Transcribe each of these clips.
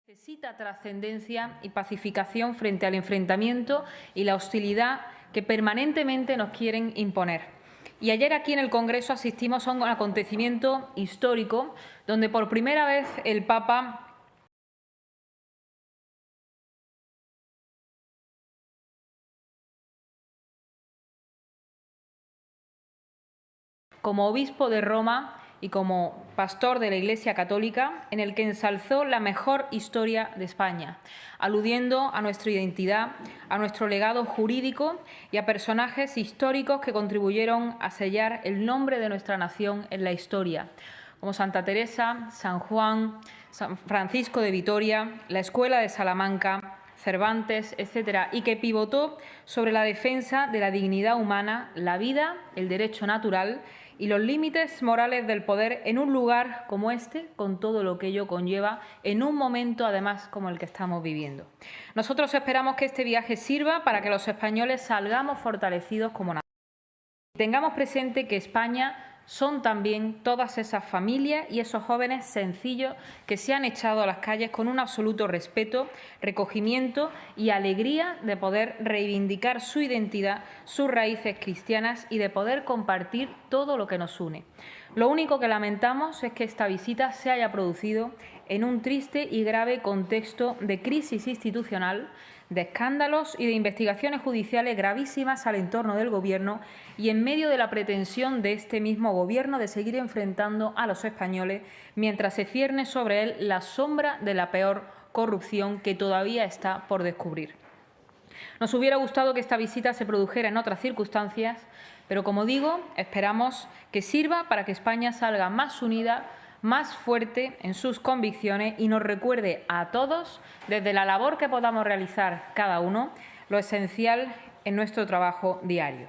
Necesita trascendencia y pacificación frente al enfrentamiento y la hostilidad que permanentemente nos quieren imponer. Y ayer aquí en el Congreso asistimos a un acontecimiento histórico donde por primera vez el Papa como obispo de Roma y como pastor de la Iglesia Católica, en el que ensalzó la mejor historia de España, aludiendo a nuestra identidad, a nuestro legado jurídico y a personajes históricos que contribuyeron a sellar el nombre de nuestra nación en la historia, como Santa Teresa, San Juan, San Francisco de Vitoria, la Escuela de Salamanca, Cervantes, etcétera, y que pivotó sobre la defensa de la dignidad humana, la vida, el derecho natural y los límites morales del poder en un lugar como este, con todo lo que ello conlleva, en un momento además como el que estamos viviendo. Nosotros esperamos que este viaje sirva para que los españoles salgamos fortalecidos como nación. Tengamos presente que España son también todas esas familias y esos jóvenes sencillos que se han echado a las calles con un absoluto respeto, recogimiento y alegría de poder reivindicar su identidad, sus raíces cristianas y de poder compartir todo lo que nos une. Lo único que lamentamos es que esta visita se haya producido en un triste y grave contexto de crisis institucional, de escándalos y de investigaciones judiciales gravísimas al entorno del Gobierno y en medio de la pretensión de este mismo Gobierno de seguir enfrentando a los españoles mientras se cierne sobre él la sombra de la peor corrupción que todavía está por descubrir. Nos hubiera gustado que esta visita se produjera en otras circunstancias, pero como digo, esperamos que sirva para que España salga más unida, más fuerte en sus convicciones y nos recuerde a todos, desde la labor que podamos realizar cada uno, lo esencial en nuestro trabajo diario.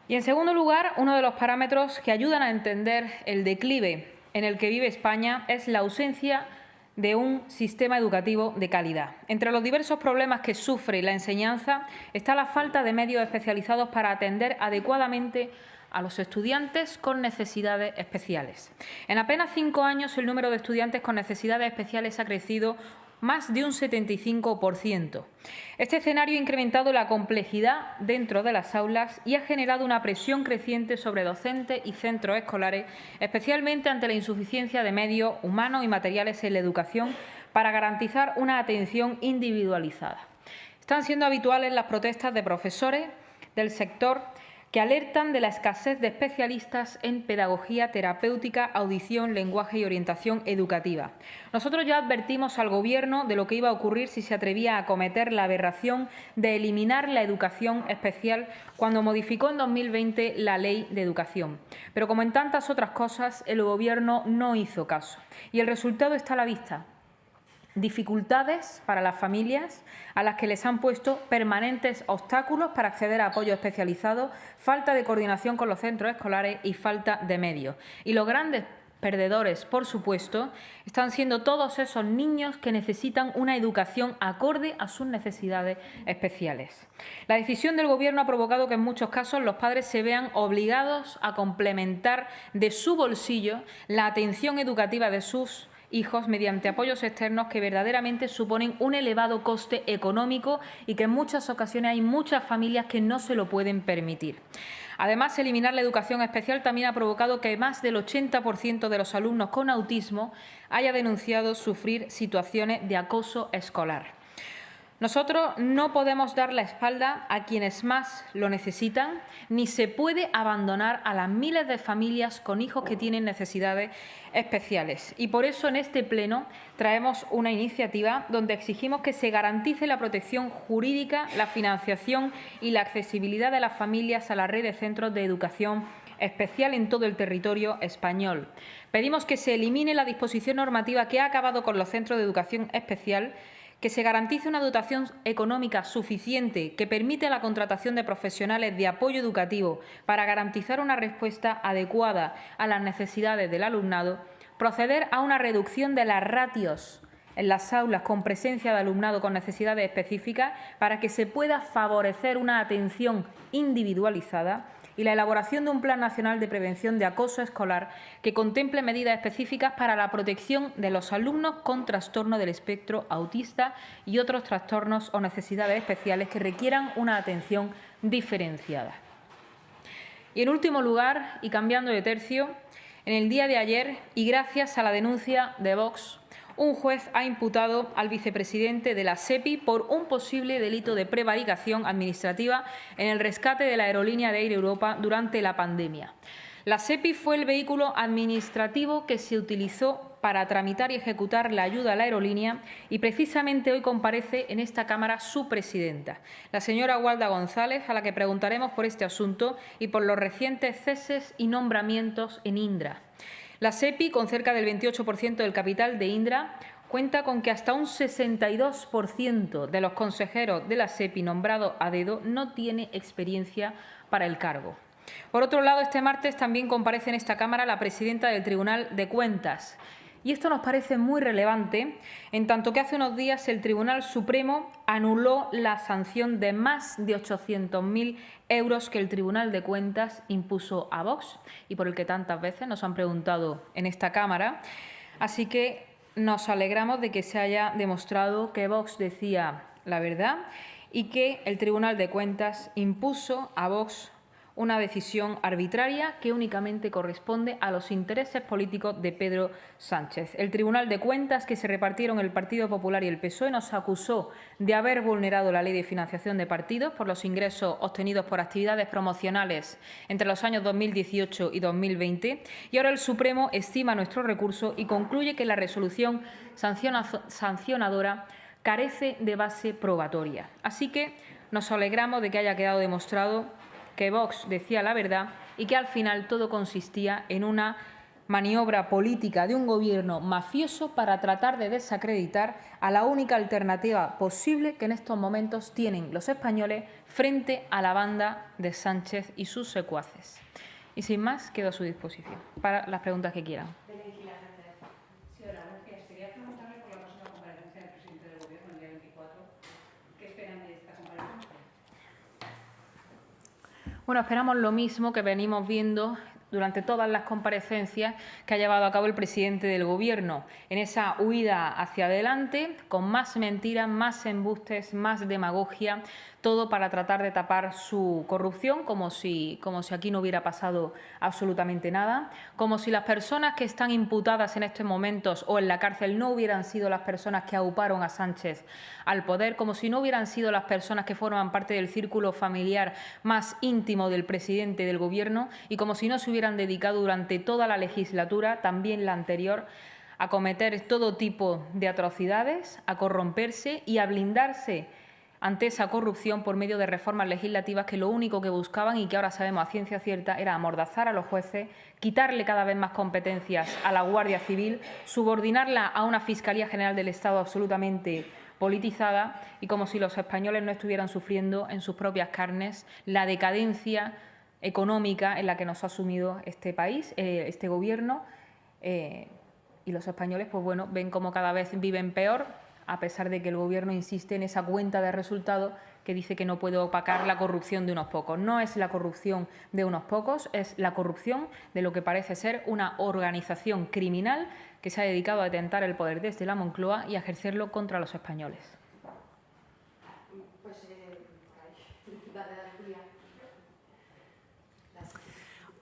Y en segundo lugar, uno de los parámetros que ayudan a entender el declive en el que vive España es la ausencia de un sistema educativo de calidad. Entre los diversos problemas que sufre la enseñanza está la falta de medios especializados para atender adecuadamente a los estudiantes con necesidades especiales. En apenas 5 años el número de estudiantes con necesidades especiales ha crecido más de un 75%. Este escenario ha incrementado la complejidad dentro de las aulas y ha generado una presión creciente sobre docentes y centros escolares, especialmente ante la insuficiencia de medios humanos y materiales en la educación para garantizar una atención individualizada. Están siendo habituales las protestas de profesores del sector que alertan de la escasez de especialistas en pedagogía terapéutica, audición, lenguaje y orientación educativa. Nosotros ya advertimos al Gobierno de lo que iba a ocurrir si se atrevía a cometer la aberración de eliminar la educación especial cuando modificó en 2020 la Ley de Educación. Pero como en tantas otras cosas, el Gobierno no hizo caso. Y el resultado está a la vista. Dificultades para las familias a las que les han puesto permanentes obstáculos para acceder a apoyo especializado, falta de coordinación con los centros escolares y falta de medios. Y los grandes perdedores, por supuesto, están siendo todos esos niños que necesitan una educación acorde a sus necesidades especiales. La decisión del Gobierno ha provocado que en muchos casos los padres se vean obligados a complementar de su bolsillo la atención educativa de sus hijos mediante apoyos externos que verdaderamente suponen un elevado coste económico y que en muchas ocasiones hay muchas familias que no se lo pueden permitir. Además, eliminar la educación especial también ha provocado que más del 80% de los alumnos con autismo haya denunciado sufrir situaciones de acoso escolar. Nosotros no podemos dar la espalda a quienes más lo necesitan, ni se puede abandonar a las miles de familias con hijos que tienen necesidades especiales. Y por eso en este Pleno traemos una iniciativa donde exigimos que se garantice la protección jurídica, la financiación y la accesibilidad de las familias a la red de centros de educación especial en todo el territorio español. Pedimos que se elimine la disposición normativa que ha acabado con los centros de educación especial, que se garantice una dotación económica suficiente que permite la contratación de profesionales de apoyo educativo para garantizar una respuesta adecuada a las necesidades del alumnado, proceder a una reducción de las ratios en las aulas con presencia de alumnado con necesidades específicas para que se pueda favorecer una atención individualizada y la elaboración de un Plan Nacional de Prevención de Acoso Escolar que contemple medidas específicas para la protección de los alumnos con trastorno del espectro autista y otros trastornos o necesidades especiales que requieran una atención diferenciada. Y en último lugar, y cambiando de tercio, en el día de ayer, y gracias a la denuncia de Vox, un juez ha imputado al vicepresidente de la SEPI por un posible delito de prevaricación administrativa en el rescate de la aerolínea de Air Europa durante la pandemia. La SEPI fue el vehículo administrativo que se utilizó para tramitar y ejecutar la ayuda a la aerolínea y precisamente hoy comparece en esta Cámara su presidenta, la señora Gualda González, a la que preguntaremos por este asunto y por los recientes ceses y nombramientos en Indra. La SEPI, con cerca del 28% del capital de Indra, cuenta con que hasta un 62% de los consejeros de la SEPI nombrados a dedo no tiene experiencia para el cargo. Por otro lado, este martes también comparece en esta Cámara la presidenta del Tribunal de Cuentas. Y esto nos parece muy relevante, en tanto que hace unos días el Tribunal Supremo anuló la sanción de más de 800.000 euros que el Tribunal de Cuentas impuso a Vox y por el que tantas veces nos han preguntado en esta Cámara. Así que nos alegramos de que se haya demostrado que Vox decía la verdad y que el Tribunal de Cuentas impuso a Vox una decisión arbitraria que únicamente corresponde a los intereses políticos de Pedro Sánchez. El Tribunal de Cuentas, que se repartieron el Partido Popular y el PSOE, nos acusó de haber vulnerado la Ley de Financiación de Partidos por los ingresos obtenidos por actividades promocionales entre los años 2018 y 2020, y ahora el Supremo estima nuestro recurso y concluye que la resolución sancionadora carece de base probatoria. Así que nos alegramos de que haya quedado demostrado que Vox decía la verdad y que al final todo consistía en una maniobra política de un gobierno mafioso para tratar de desacreditar a la única alternativa posible que en estos momentos tienen los españoles frente a la banda de Sánchez y sus secuaces. Y sin más, quedo a su disposición para las preguntas que quieran. Bueno, esperamos lo mismo que venimos viendo durante todas las comparecencias que ha llevado a cabo el presidente del Gobierno, en esa huida hacia adelante, con más mentiras, más embustes, más demagogia, todo para tratar de tapar su corrupción, como si aquí no hubiera pasado absolutamente nada, como si las personas que están imputadas en estos momentos o en la cárcel no hubieran sido las personas que auparon a Sánchez al poder, como si no hubieran sido las personas que forman parte del círculo familiar más íntimo del presidente del Gobierno y como si no se hubieran dedicado durante toda la legislatura, también la anterior, a cometer todo tipo de atrocidades, a corromperse y a blindarse ante esa corrupción por medio de reformas legislativas que lo único que buscaban y que ahora sabemos a ciencia cierta era amordazar a los jueces, quitarle cada vez más competencias a la Guardia Civil, subordinarla a una Fiscalía General del Estado absolutamente politizada y como si los españoles no estuvieran sufriendo en sus propias carnes la decadencia económica en la que nos ha sumido este país, este Gobierno, y los españoles pues bueno, ven cómo cada vez viven peor, a pesar de que el Gobierno insiste en esa cuenta de resultados que dice que no puede opacar la corrupción de unos pocos. No es la corrupción de unos pocos, es la corrupción de lo que parece ser una organización criminal que se ha dedicado a detentar el poder desde la Moncloa y a ejercerlo contra los españoles.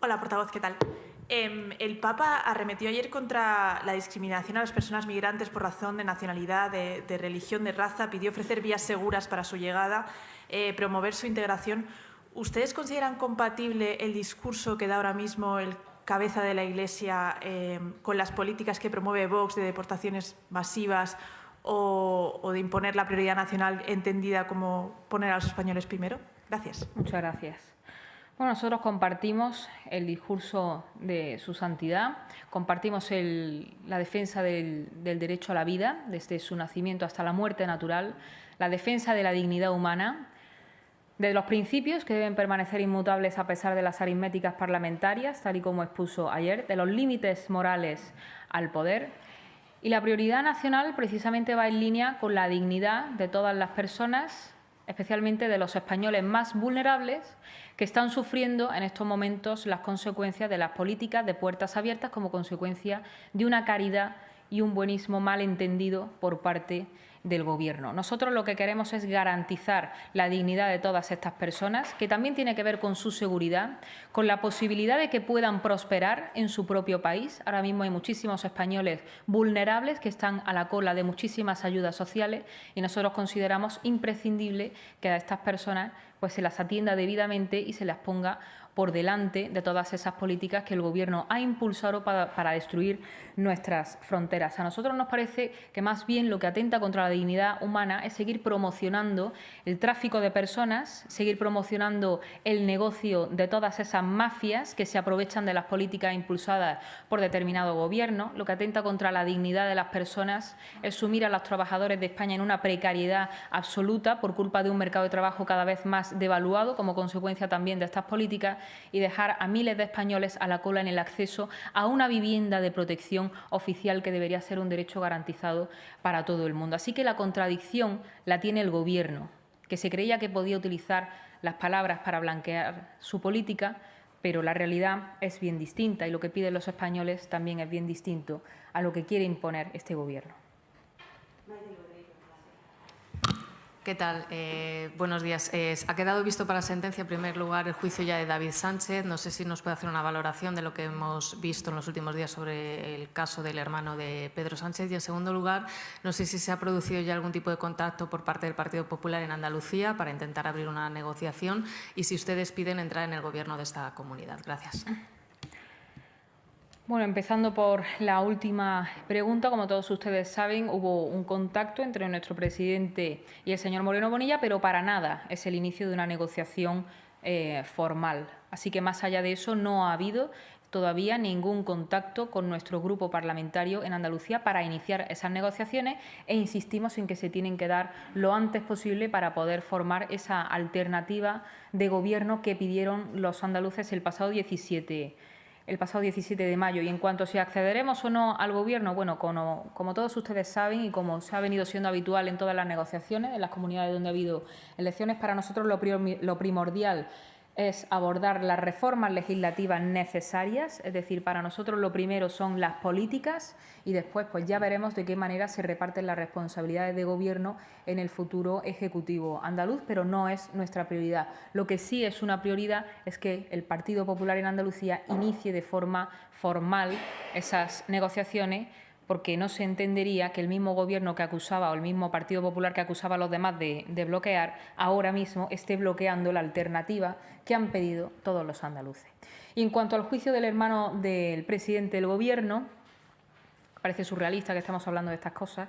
Hola, portavoz, ¿qué tal? El Papa arremetió ayer contra la discriminación a las personas migrantes por razón de nacionalidad, de religión, de raza. Pidió ofrecer vías seguras para su llegada, promover su integración. ¿Ustedes consideran compatible el discurso que da ahora mismo el cabeza de la Iglesia con las políticas que promueve Vox de deportaciones masivas o de imponer la prioridad nacional entendida como poner a los españoles primero? Gracias. Muchas gracias. Bueno, nosotros compartimos el discurso de su santidad, compartimos la defensa del derecho a la vida, desde su nacimiento hasta la muerte natural, la defensa de la dignidad humana, de los principios que deben permanecer inmutables a pesar de las aritméticas parlamentarias, tal y como expuso ayer, de los límites morales al poder. Y la prioridad nacional precisamente va en línea con la dignidad de todas las personas especialmente de los españoles más vulnerables que están sufriendo en estos momentos las consecuencias de las políticas de puertas abiertas como consecuencia de una caridad y un buenismo mal entendido por parte del Gobierno. Nosotros lo que queremos es garantizar la dignidad de todas estas personas, que también tiene que ver con su seguridad, con la posibilidad de que puedan prosperar en su propio país. Ahora mismo hay muchísimos españoles vulnerables que están a la cola de muchísimas ayudas sociales y nosotros consideramos imprescindible que a estas personas pues se las atienda debidamente y se las ponga por delante de todas esas políticas que el Gobierno ha impulsado para destruir nuestras fronteras. A nosotros nos parece que más bien lo que atenta contra la dignidad humana es seguir promocionando el tráfico de personas, seguir promocionando el negocio de todas esas mafias que se aprovechan de las políticas impulsadas por determinado Gobierno. Lo que atenta contra la dignidad de las personas es sumir a los trabajadores de España en una precariedad absoluta por culpa de un mercado de trabajo cada vez más devaluado como consecuencia también de estas políticas y dejar a miles de españoles a la cola en el acceso a una vivienda de protección oficial que debería ser un derecho garantizado para todo el mundo. Así que la contradicción la tiene el Gobierno, que se creía que podía utilizar las palabras para blanquear su política, pero la realidad es bien distinta y lo que piden los españoles también es bien distinto a lo que quiere imponer este Gobierno. ¿Qué tal? Buenos días. Ha quedado visto para sentencia, en primer lugar, el juicio ya de David Sánchez. No sé si nos puede hacer una valoración de lo que hemos visto en los últimos días sobre el caso del hermano de Pedro Sánchez. Y, en segundo lugar, no sé si se ha producido ya algún tipo de contacto por parte del Partido Popular en Andalucía para intentar abrir una negociación y si ustedes piden entrar en el Gobierno de esta comunidad. Gracias. Bueno, empezando por la última pregunta, como todos ustedes saben, hubo un contacto entre nuestro presidente y el señor Moreno Bonilla, pero para nada es el inicio de una negociación formal. Así que más allá de eso no ha habido todavía ningún contacto con nuestro grupo parlamentario en Andalucía para iniciar esas negociaciones e insistimos en que se tienen que dar lo antes posible para poder formar esa alternativa de gobierno que pidieron los andaluces el pasado 17 de mayo. Y en cuanto a si accederemos o no al Gobierno, bueno, como todos ustedes saben y como se ha venido siendo habitual en todas las negociaciones, en las comunidades donde ha habido elecciones, para nosotros lo primordial es abordar las reformas legislativas necesarias, es decir, para nosotros lo primero son las políticas y después pues ya veremos de qué manera se reparten las responsabilidades de gobierno en el futuro Ejecutivo andaluz, pero no es nuestra prioridad. Lo que sí es una prioridad es que el Partido Popular en Andalucía inicie de forma formal esas negociaciones, porque no se entendería que el mismo Gobierno que acusaba o el mismo Partido Popular que acusaba a los demás de bloquear, ahora mismo esté bloqueando la alternativa que han pedido todos los andaluces. Y en cuanto al juicio del hermano del presidente del Gobierno, parece surrealista que estemos hablando de estas cosas,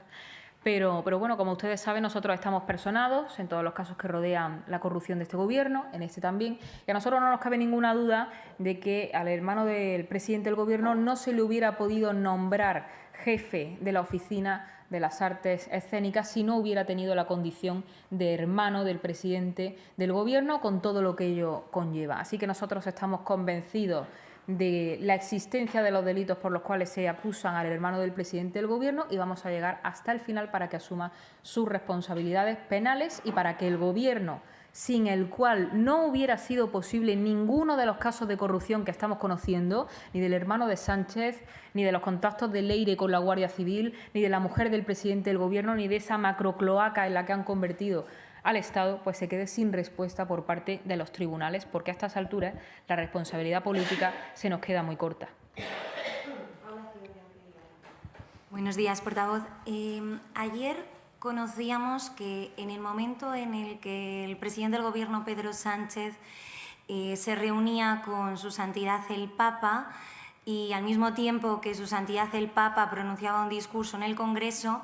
pero bueno, como ustedes saben, nosotros estamos personados en todos los casos que rodean la corrupción de este Gobierno, en este también, y a nosotros no nos cabe ninguna duda de que al hermano del presidente del Gobierno no se le hubiera podido nombrar jefe de la Oficina de las Artes Escénicas si no hubiera tenido la condición de hermano del presidente del Gobierno, con todo lo que ello conlleva. Así que nosotros estamos convencidos de la existencia de los delitos por los cuales se acusan al hermano del presidente del Gobierno y vamos a llegar hasta el final para que asuma sus responsabilidades penales y para que el Gobierno, sin el cual no hubiera sido posible ninguno de los casos de corrupción que estamos conociendo, ni del hermano de Sánchez, ni de los contactos de Leire con la Guardia Civil, ni de la mujer del presidente del Gobierno, ni de esa macrocloaca en la que han convertido al Estado, pues se quede sin respuesta por parte de los tribunales, porque a estas alturas la responsabilidad política se nos queda muy corta. Buenos días, portavoz. Ayer conocíamos que en el momento en el que el presidente del Gobierno, Pedro Sánchez, se reunía con su santidad el Papa y al mismo tiempo que su santidad el Papa pronunciaba un discurso en el Congreso,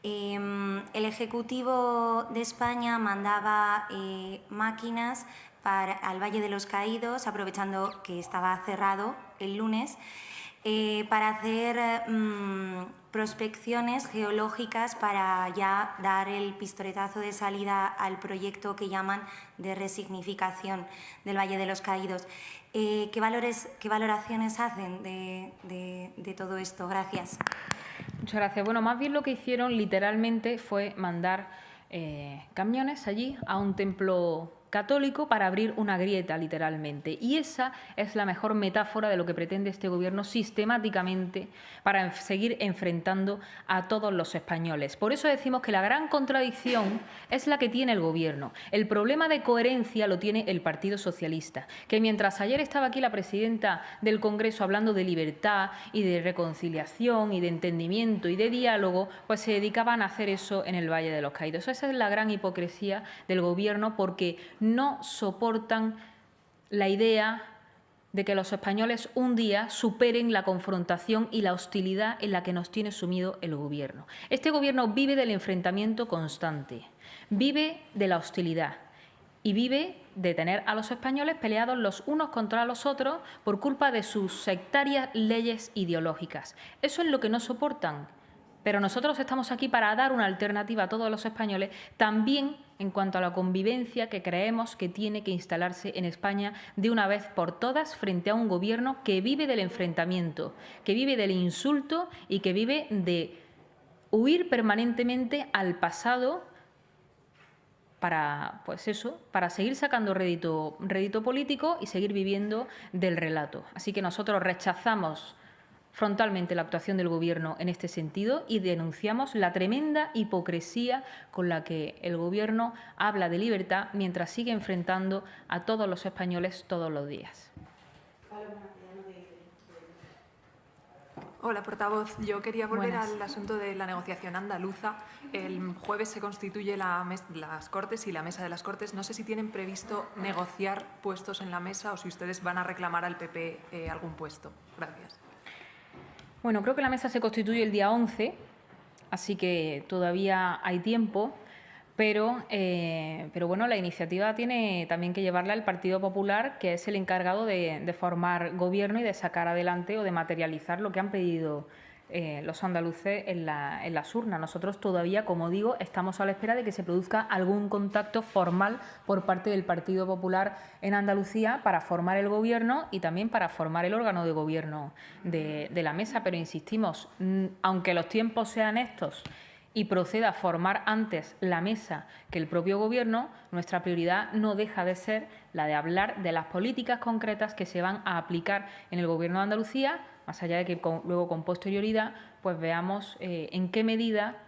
el Ejecutivo de España mandaba máquinas al Valle de los Caídos, aprovechando que estaba cerrado el lunes, para hacer prospecciones geológicas para ya dar el pistoletazo de salida al proyecto que llaman de resignificación del Valle de los Caídos. ¿Qué valoraciones hacen de todo esto? Gracias. Muchas gracias. Bueno, más bien lo que hicieron literalmente fue mandar camiones allí a un templo católico para abrir una grieta, literalmente. Y esa es la mejor metáfora de lo que pretende este Gobierno sistemáticamente para seguir enfrentando a todos los españoles. Por eso decimos que la gran contradicción es la que tiene el Gobierno. El problema de coherencia lo tiene el Partido Socialista, que mientras ayer estaba aquí la presidenta del Congreso hablando de libertad y de reconciliación y de entendimiento y de diálogo, pues se dedicaban a hacer eso en el Valle de los Caídos. Esa es la gran hipocresía del Gobierno, porque no soportan la idea de que los españoles un día superen la confrontación y la hostilidad en la que nos tiene sumido el Gobierno. Este Gobierno vive del enfrentamiento constante, vive de la hostilidad y vive de tener a los españoles peleados los unos contra los otros por culpa de sus sectarias leyes ideológicas. Eso es lo que no soportan. Pero nosotros estamos aquí para dar una alternativa a todos los españoles, también en cuanto a la convivencia que creemos que tiene que instalarse en España de una vez por todas frente a un Gobierno que vive del enfrentamiento, que vive del insulto y que vive de huir permanentemente al pasado para, pues eso, para seguir sacando rédito político y seguir viviendo del relato. Así que nosotros rechazamos frontalmente la actuación del Gobierno en este sentido y denunciamos la tremenda hipocresía con la que el Gobierno habla de libertad mientras sigue enfrentando a todos los españoles todos los días. Hola, portavoz. Yo quería volver al asunto de la negociación andaluza. El jueves se constituye las Cortes y la mesa de las Cortes. No sé si tienen previsto negociar puestos en la mesa o si ustedes van a reclamar al PP algún puesto. Gracias. Bueno, creo que la mesa se constituye el día 11, así que todavía hay tiempo, pero bueno, la iniciativa tiene también que llevarla el Partido Popular, que es el encargado de formar gobierno y de sacar adelante o de materializar lo que han pedido los andaluces en las urnas. Nosotros todavía, como digo, estamos a la espera de que se produzca algún contacto formal por parte del Partido Popular en Andalucía para formar el Gobierno y también para formar el órgano de gobierno de la mesa. Pero insistimos, aunque los tiempos sean estos y proceda a formar antes la mesa que el propio Gobierno, nuestra prioridad no deja de ser la de hablar de las políticas concretas que se van a aplicar en el Gobierno de Andalucía, más allá de que luego con posterioridad pues veamos en qué medida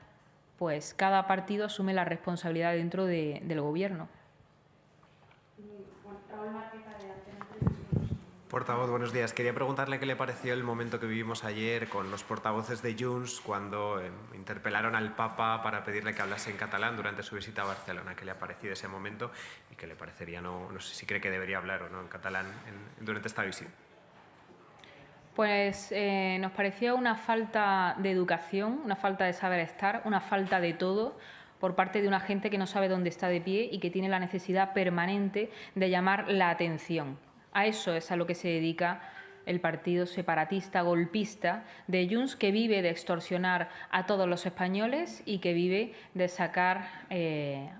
pues cada partido asume la responsabilidad dentro del Gobierno. Portavoz, buenos días. Quería preguntarle qué le pareció el momento que vivimos ayer con los portavoces de Junts cuando interpelaron al Papa para pedirle que hablase en catalán durante su visita a Barcelona. ¿Qué le ha parecido ese momento y qué le parecería, no sé si cree que debería hablar o no en catalán durante esta visita? Pues nos pareció una falta de educación, una falta de saber estar, una falta de todo por parte de una gente que no sabe dónde está de pie y que tiene la necesidad permanente de llamar la atención. A eso es a lo que se dedica el partido separatista, golpista de Junts, que vive de extorsionar a todos los españoles y que vive de sacar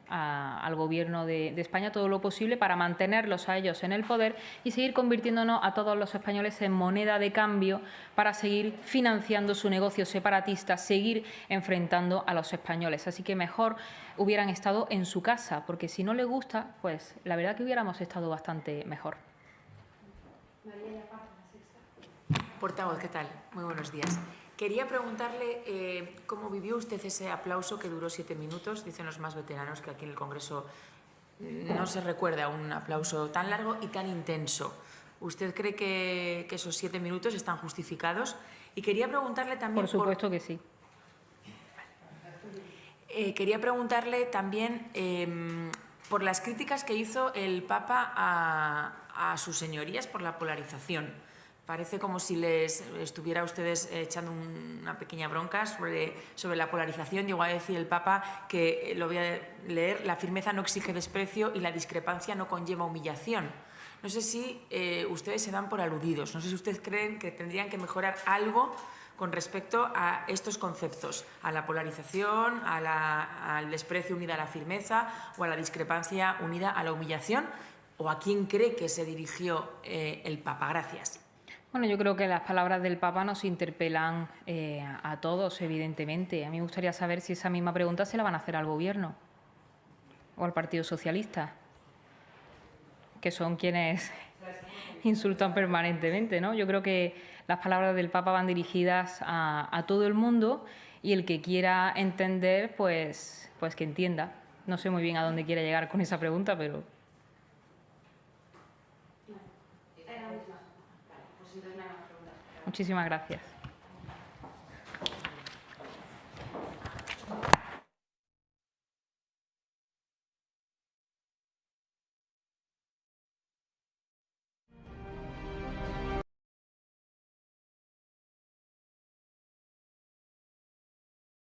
al Gobierno de España todo lo posible para mantenerlos a ellos en el poder y seguir convirtiéndonos a todos los españoles en moneda de cambio para seguir financiando su negocio separatista, seguir enfrentando a los españoles. Así que mejor hubieran estado en su casa, porque si no les gusta, pues la verdad que hubiéramos estado bastante mejor. Portavoz, ¿qué tal? Muy buenos días. Quería preguntarle cómo vivió usted ese aplauso que duró 7 minutos. Dicen los más veteranos que aquí en el Congreso no se recuerda un aplauso tan largo y tan intenso. ¿Usted cree que esos 7 minutos están justificados? Y quería preguntarle también... Por supuesto que sí. Quería preguntarle también por las críticas que hizo el Papa a sus señorías por la polarización. Parece como si les estuviera a ustedes echando una pequeña bronca sobre la polarización. Llegó a decir el Papa que, lo voy a leer, la firmeza no exige desprecio y la discrepancia no conlleva humillación. No sé si ustedes se dan por aludidos. No sé si ustedes creen que tendrían que mejorar algo con respecto a estos conceptos, a la polarización, al desprecio unida a la firmeza o a la discrepancia unida a la humillación. ¿O a quién cree que se dirigió el Papa? Gracias. Bueno, yo creo que las palabras del Papa nos interpelan a todos, evidentemente. A mí me gustaría saber si esa misma pregunta se la van a hacer al Gobierno. o al Partido Socialista, que son quienes insultan permanentemente, ¿no? Yo creo que las palabras del Papa van dirigidas a todo el mundo y el que quiera entender, pues que entienda. No sé muy bien a dónde quiere llegar con esa pregunta, pero... Muchísimas gracias.